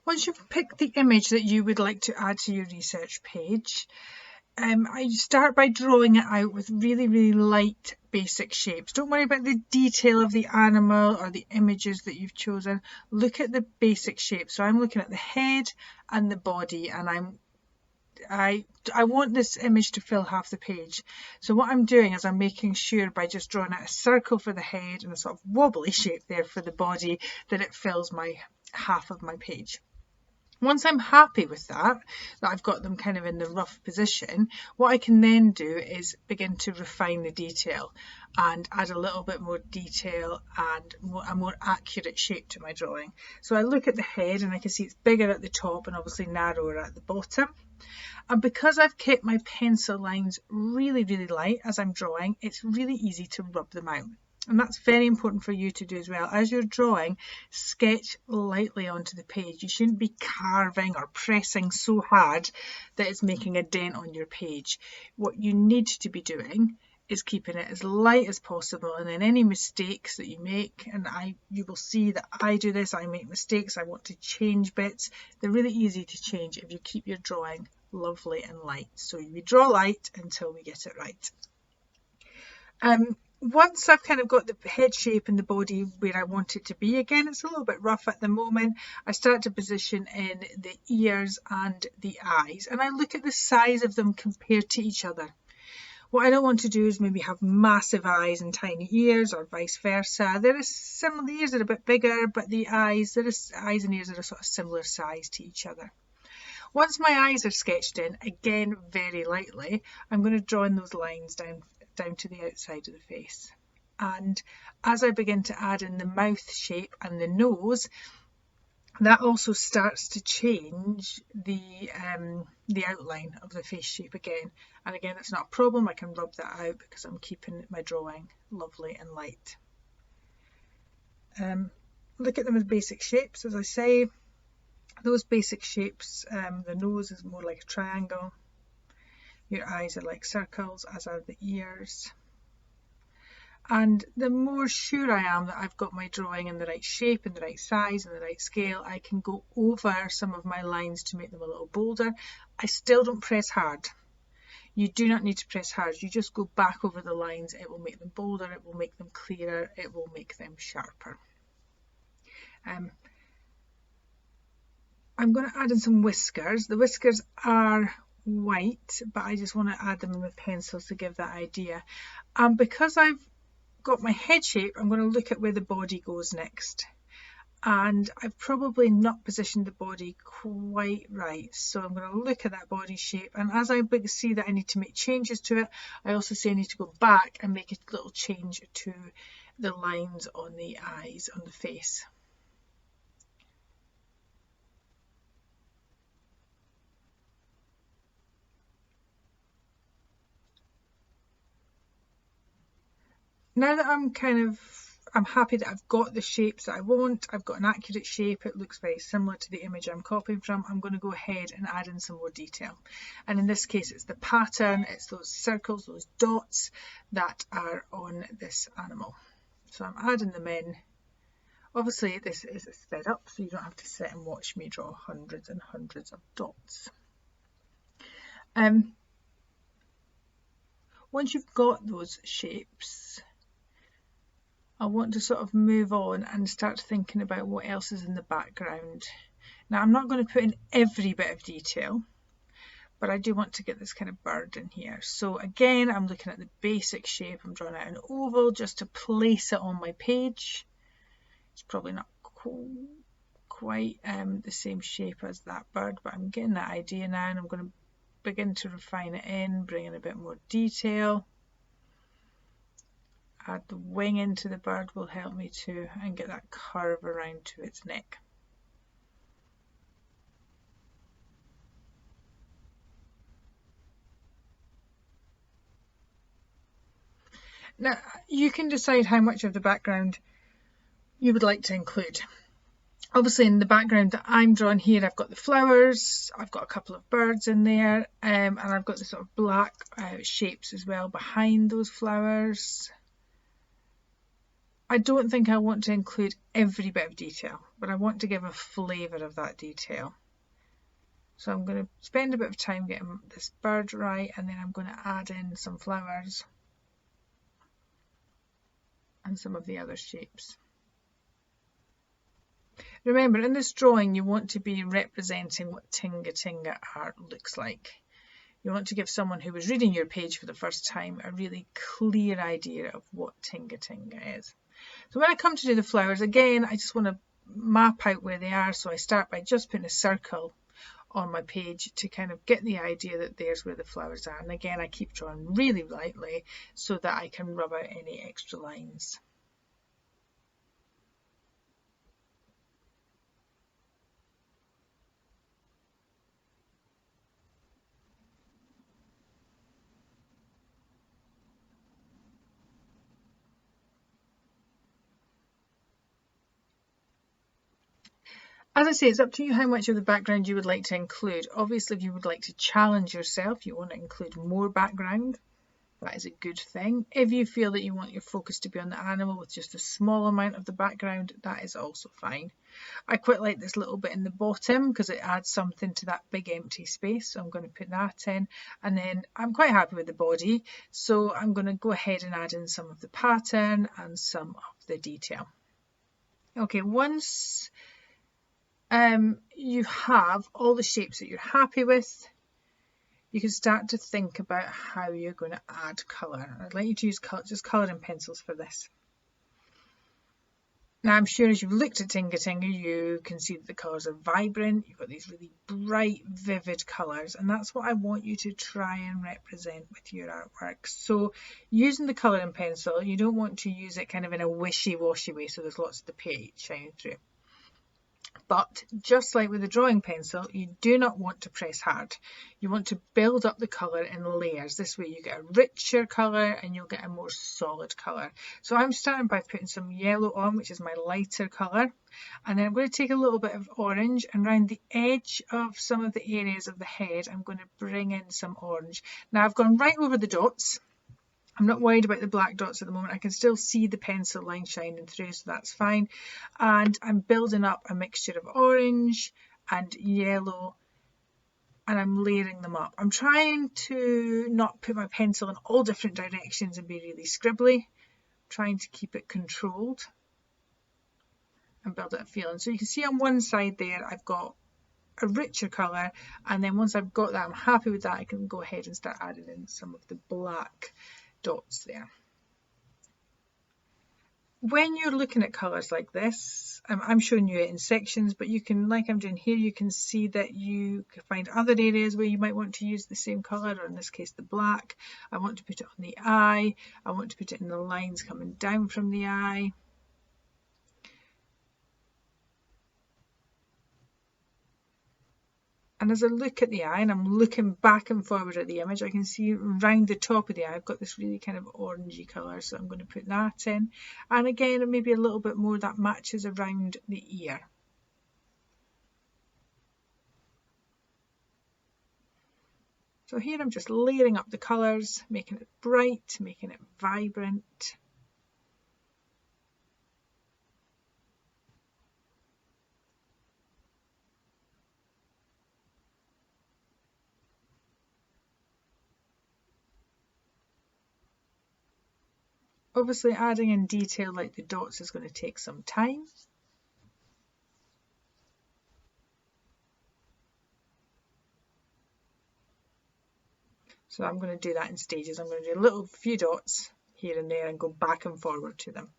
Once you've picked the image that you would like to add to your research page, I start by drawing it out with really, really light basic shapes. Don't worry about the detail of the animal or the images that you've chosen. Look at the basic shapes. So I'm looking at the head and the body, and I want this image to fill half the page. So what I'm doing is I'm making sure by just drawing out a circle for the head and a sort of wobbly shape there for the body that it fills my half of my page. Once I'm happy with that I've got them kind of in the rough position, what I can then do is begin to refine the detail and add a little bit more detail and a more accurate shape to my drawing. So I look at the head and I can see it's bigger at the top and obviously narrower at the bottom. And because I've kept my pencil lines really, really light as I'm drawing, it's really easy to rub them out. And that's very important for you to do as well. As you're drawing, sketch lightly onto the page. You shouldn't be carving or pressing so hard that it's making a dent on your page. What you need to be doing is keeping it as light as possible, and then any mistakes that you make, and you will see that I do this, I make mistakes, I want to change bits. They're really easy to change if you keep your drawing lovely and light. So we draw light until we get it right. Once I've kind of got the head shape and the body where I want it to be, again it's a little bit rough at the moment, I start to position in the ears and the eyes, and I look at the size of them compared to each other. What I don't want to do is maybe have massive eyes and tiny ears, or vice versa. There is similar, the ears are a bit bigger, but the eyes and ears are a sort of similar size to each other. Once my eyes are sketched in, again very lightly, I'm going to draw in those lines down to the outside of the face. And as I begin to add in the mouth shape and the nose, that also starts to change the outline of the face shape again. And again, it's not a problem. I can rub that out because I'm keeping my drawing lovely and light. Look at them as basic shapes, as I say. Those basic shapes, the nose is more like a triangle. Your eyes are like circles, as are the ears. And the more sure I am that I've got my drawing in the right shape and the right size and the right scale, I can go over some of my lines to make them a little bolder. I still don't press hard. You do not need to press hard. You just go back over the lines. It will make them bolder, it will make them clearer, it will make them sharper. I'm going to add in some whiskers. The whiskers are white, but I just want to add them in with pencils to give that idea. And because I've got my head shape, I'm going to look at where the body goes next. And I've probably not positioned the body quite right. So I'm going to look at that body shape. And as I see that I need to make changes to it, I also see I need to go back and make a little change to the lines on the eyes, on the face. Now that I'm happy that I've got the shapes that I want, I've got an accurate shape, it looks very similar to the image I'm copying from, I'm going to go ahead and add in some more detail. And in this case, it's the pattern, it's those circles, those dots that are on this animal. So I'm adding them in. Obviously, this is sped up, so you don't have to sit and watch me draw hundreds and hundreds of dots. Once you've got those shapes, I want to sort of move on and start thinking about what else is in the background. Now, I'm not going to put in every bit of detail, but I do want to get this kind of bird in here. So again, I'm looking at the basic shape. I'm drawing out an oval just to place it on my page. It's probably not quite the same shape as that bird, but I'm getting that idea now, and I'm going to begin to refine it in, bring in a bit more detail. Add the wing into the bird will help me too, and get that curve around to its neck. Now, you can decide how much of the background you would like to include. Obviously, in the background that I'm drawing here, I've got the flowers, I've got a couple of birds in there, and I've got the sort of black shapes as well behind those flowers. I don't think I want to include every bit of detail, but I want to give a flavour of that detail. So I'm going to spend a bit of time getting this bird right, and then I'm going to add in some flowers and some of the other shapes. Remember, in this drawing, you want to be representing what tinga art looks like. You want to give someone who was reading your page for the first time a really clear idea of what tinga is. So when I come to do the flowers, again, I just want to map out where they are. So I start by just putting a circle on my page to kind of get the idea that there's where the flowers are. And again, I keep drawing really lightly so that I can rub out any extra lines. As I say, it's up to you how much of the background you would like to include. Obviously, if you would like to challenge yourself, you want to include more background. That is a good thing. If you feel that you want your focus to be on the animal with just a small amount of the background, that is also fine. I quite like this little bit in the bottom because it adds something to that big empty space. So I'm going to put that in, and then I'm quite happy with the body. So I'm going to go ahead and add in some of the pattern and some of the detail. Okay, once you have all the shapes that you're happy with, you can start to think about how you're going to add colour. I'd like you to use just colouring pencils for this. Now I'm sure as you've looked at tinga, you can see that the colours are vibrant. You've got these really bright, vivid colours, and that's what I want you to try and represent with your artwork. So using the colouring pencil, you don't want to use it kind of in a wishy-washy way, so there's lots of the paint shining through. But just like with the drawing pencil, you do not want to press hard. You want to build up the colour in layers. This way you get a richer colour and you'll get a more solid colour. So I'm starting by putting some yellow on, which is my lighter colour. And then I'm going to take a little bit of orange, and around the edge of some of the areas of the head, I'm going to bring in some orange. Now I've gone right over the dots. I'm not worried about the black dots at the moment. I can still see the pencil line shining through, so that's fine. And I'm building up a mixture of orange and yellow, and I'm layering them up. I'm trying to not put my pencil in all different directions and be really scribbly. I'm trying to keep it controlled and build it a feeling. So you can see on one side there, I've got a richer colour, and then once I've got that, I'm happy with that, I can go ahead and start adding in some of the black dots there. When you're looking at colours like this, I'm showing you it in sections, but you can, like I'm doing here, you can see that you can find other areas where you might want to use the same colour, or in this case the black. I want to put it on the eye, I want to put it in the lines coming down from the eye. And as I look at the eye, and I'm looking back and forward at the image, I can see round the top of the eye, I've got this really kind of orangey colour, so I'm going to put that in. And again, maybe a little bit more that matches around the ear. So here I'm just layering up the colours, making it bright, making it vibrant. Obviously adding in detail like the dots is going to take some time. So I'm going to do that in stages. I'm going to do a little few dots here and there and go back and forward to them.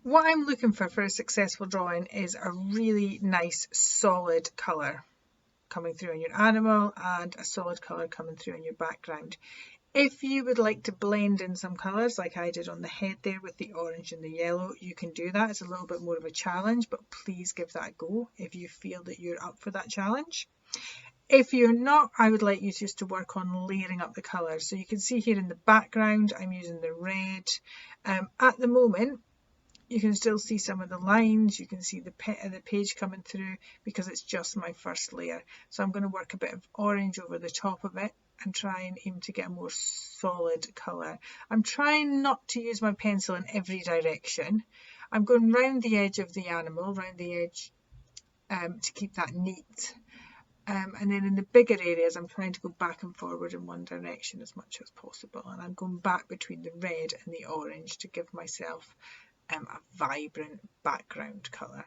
What I'm looking for a successful drawing is a really nice solid colour coming through on your animal and a solid colour coming through on your background. If you would like to blend in some colours like I did on the head there with the orange and the yellow, you can do that. It's a little bit more of a challenge, but please give that a go if you feel that you're up for that challenge. If you're not, I would like you just to work on layering up the colours. So you can see here in the background, I'm using the red. At the moment, you can still see some of the lines, you can see the page coming through because it's just my first layer. So I'm going to work a bit of orange over the top of it and try and aim to get a more solid colour. I'm trying not to use my pencil in every direction. I'm going round the edge of the animal, round the edge, to keep that neat. And then in the bigger areas, I'm trying to go back and forward in one direction as much as possible. And I'm going back between the red and the orange to give myself a vibrant background colour.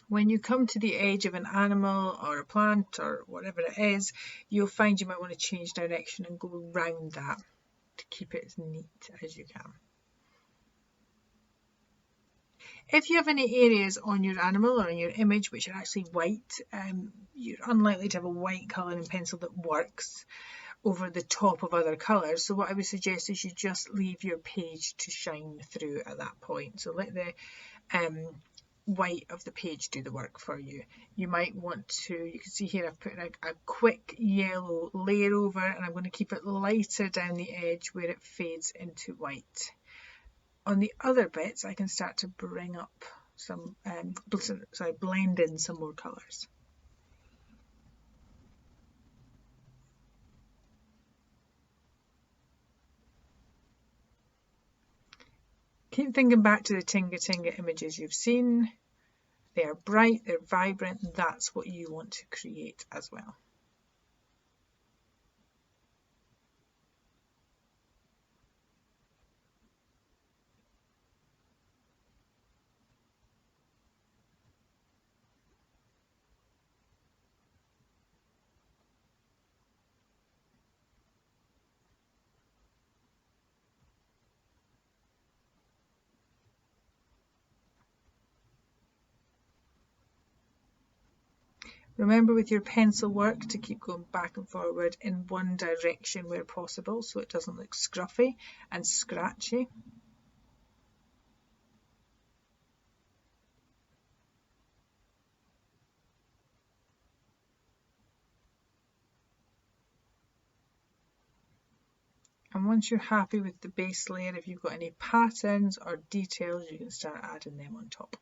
When you come to the edge of an animal or a plant or whatever it is, you'll find you might want to change direction and go around that to keep it as neat as you can. If you have any areas on your animal or in your image which are actually white, you're unlikely to have a white colouring pencil that works over the top of other colours. So what I would suggest is you just leave your page to shine through at that point. So let the white of the page do the work for you. You might want to, you can see here I've put a quick yellow layer over, and I'm going to keep it lighter down the edge where it fades into white. On the other bits, I can start to bring up some, blend in some more colours. Keep thinking back to the tinga images you've seen. They're bright, they're vibrant, that's what you want to create as well. Remember with your pencil work to keep going back and forward in one direction where possible so it doesn't look scruffy and scratchy. And once you're happy with the base layer, if you've got any patterns or details, you can start adding them on top.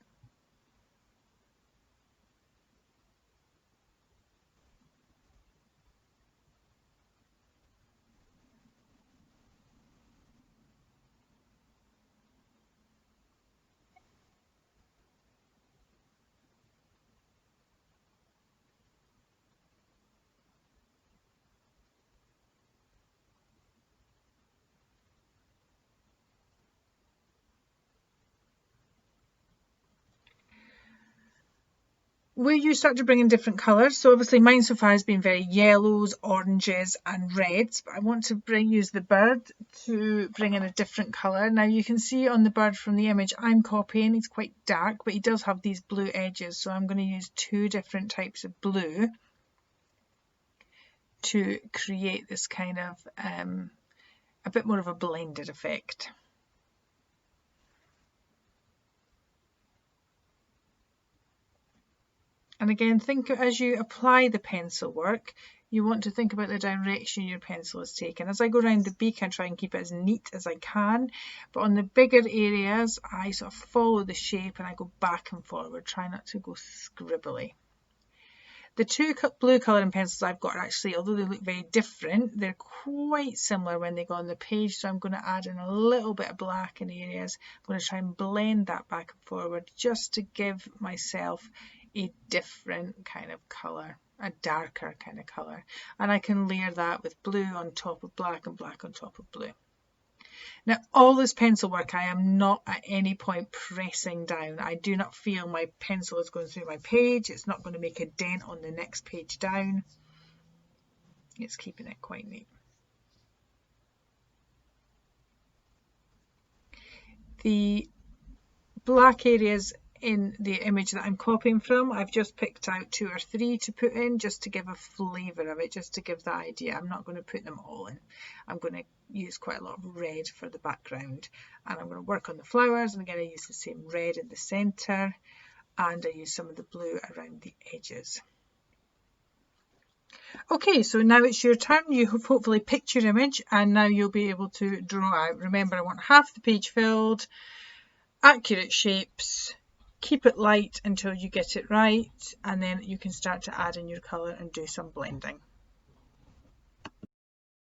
Where you start to bring in different colours, so obviously mine so far has been very yellows, oranges and reds, but I want to use the bird to bring in a different colour. Now you can see on the bird from the image I'm copying, it's quite dark, but he does have these blue edges, so I'm going to use two different types of blue to create this kind of a bit more of a blended effect. And again, think as you apply the pencil work, you want to think about the direction your pencil is taking. As I go around the beak, I try and keep it as neat as I can, but on the bigger areas, I sort of follow the shape and I go back and forward, try not to go scribbly. The two blue colouring pencils I've got are actually, although they look very different, they're quite similar when they go on the page, so I'm going to add in a little bit of black in areas. I'm going to try and blend that back and forward just to give myself a different kind of colour, a darker kind of colour, and I can layer that with blue on top of black and black on top of blue. Now all this pencil work I am not at any point pressing down. I do not feel my pencil is going through my page. It's not going to make a dent on the next page down. It's keeping it quite neat. The black areas in the image that I'm copying from, I've just picked out 2 or 3 to put in just to give a flavour of it, just to give the idea. I'm not going to put them all in. I'm going to use quite a lot of red for the background, and I'm going to work on the flowers, and again I use the same red in the centre. and I use some of the blue around the edges. Okay, so now it's your turn. You have hopefully picked your image and now you'll be able to draw out. Remember, I want half the page filled, accurate shapes, keep it light until you get it right, and then you can start to add in your colour and do some blending.